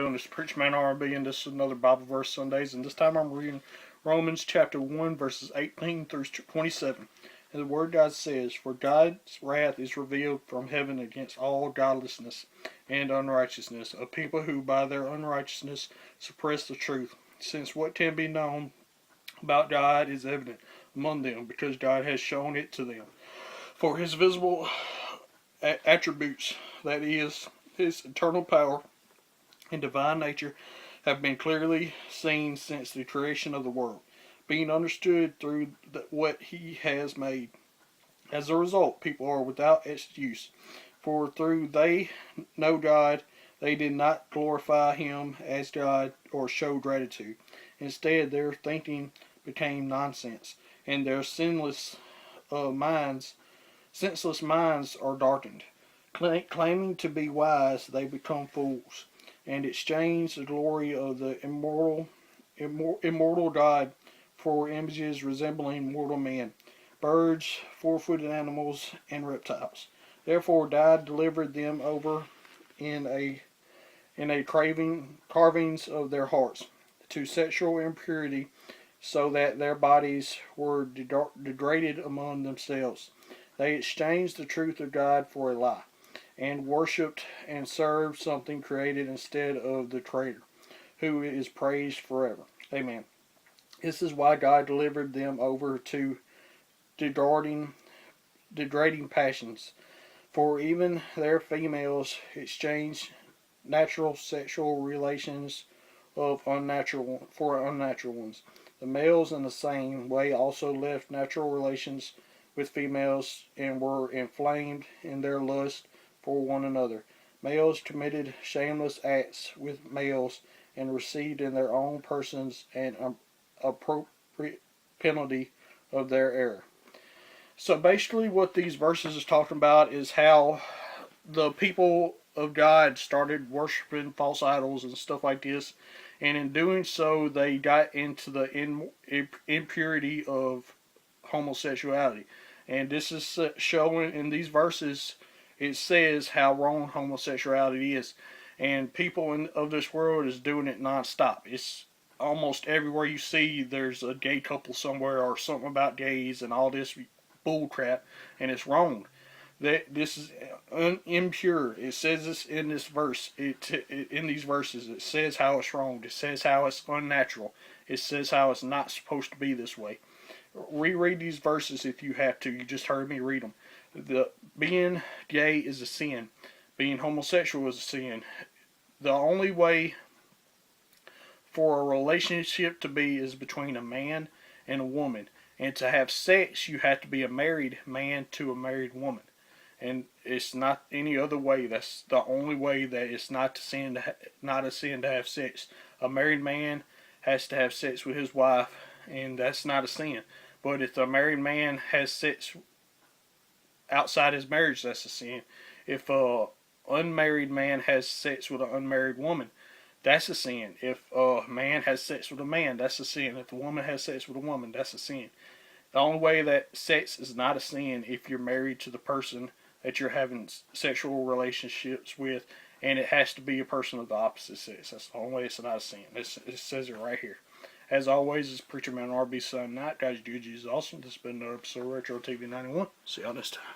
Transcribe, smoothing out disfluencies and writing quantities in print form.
And this is Preacher Man RB, and this is another Bible Verse Sundays, and this time I'm reading Romans chapter 1 verses 18 through 27. And the Word of God says, "For God's wrath is revealed from heaven against all godlessness and unrighteousness, of people who by their unrighteousness suppress the truth, since what can be known about God is evident among them, because God has shown it to them. For his visible attributes, that is, his eternal power and divine nature, have been clearly seen since the creation of the world, being understood through what he has made. As a result, people are without excuse, for though they know God, they did not glorify him as God or show gratitude. Instead, their thinking became nonsense, and their senseless minds are darkened. Claiming to be wise, they become fools, and exchange the glory of the immortal God for images resembling mortal men, birds, four-footed animals, and reptiles. Therefore God delivered them over in a carvings of their hearts to sexual impurity, so that their bodies were degraded among themselves. They exchanged the truth of God for a lie, and worshipped and served something created instead of the Creator, who is praised forever. Amen. This is why God delivered them over to degrading passions, for even their females exchanged natural sexual relations for unnatural ones. The males in the same way also left natural relations with females and were inflamed in their lust for one another. Males committed shameless acts with males and received in their own persons an appropriate penalty of their error. So basically what these verses is talking about is how the people of God started worshiping false idols and stuff like this, and in doing so they got into the impurity of homosexuality. And this is showing in these verses, it says how wrong homosexuality is, and people of this world is doing it nonstop. It's almost everywhere you see there's a gay couple somewhere or something about gays and all this bull crap, and it's wrong. That this is impure. It says this in this verse. In these verses, it says how it's wrong. It says how it's unnatural. It says how it's not supposed to be this way. Reread these verses if you have to. You just heard me read them. Being gay is a sin. Being homosexual is a sin. The only way for a relationship to be is between a man and a woman. And to have sex, you have to be a married man to a married woman. And it's not any other way. That's the only way that it's not a sin to have sex. A married man has to have sex with his wife, and that's not a sin. But if a married man has sex outside his marriage, that's a sin. If a unmarried man has sex with an unmarried woman, that's a sin. If a man has sex with a man, that's a sin. If a woman has sex with a woman, that's a sin. The only way that sex is not a sin if you're married to the person that you're having sexual relationships with, and it has to be a person of the opposite sex. That's the only way it's not a sin. It says it right here. As always, it's Preacher Man RB signing out. Guys, Jesus is awesome. This has been another episode of Retro TV 91. See y'all next time.